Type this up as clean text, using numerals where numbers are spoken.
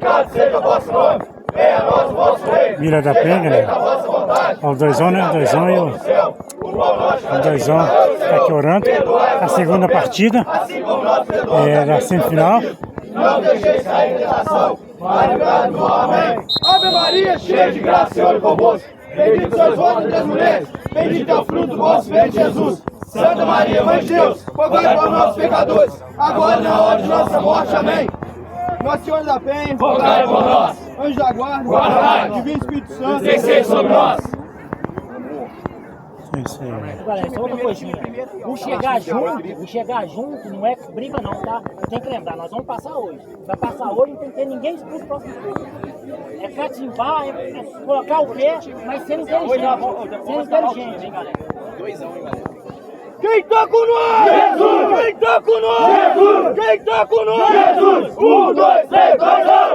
santificado seja o vosso nome. Venha a nós o vosso reino. Vila da Penha, né? Os doisão, né? Doisão e o doisão tá aqui orando. A segunda partida da semifinal. Não deixeis cair em tentação, mas livrai do mal. Amém. Ave Maria, cheia de graça, Senhor é convosco. Bendito sois vós entre as mulheres, bendito é o fruto do vosso ventre, Jesus. Santa Maria, Mãe de Deus, rogai por nós pecadores, agora e na hora de nossa morte. Amém. Nossa Senhora da Penha, rogai por nós. Anjo da guarda, guardai. Divino Espírito Santo, descei sobre nós. Galera, só outra coisinha. O chegar junto não é briga não, tá? Tem que lembrar, nós vamos passar hoje. Vai passar hoje, não tem que ter ninguém expulso no próximo turno. É catimbar, é colocar o pé, mas ser inteligente. Ser inteligente, hein, galera? 2 a 1, hein, galera? Quem tá com nós? Jesus! Quem tá com nós? Jesus! Quem tá com nós? Jesus! 1, 2, 3, 2 a 1!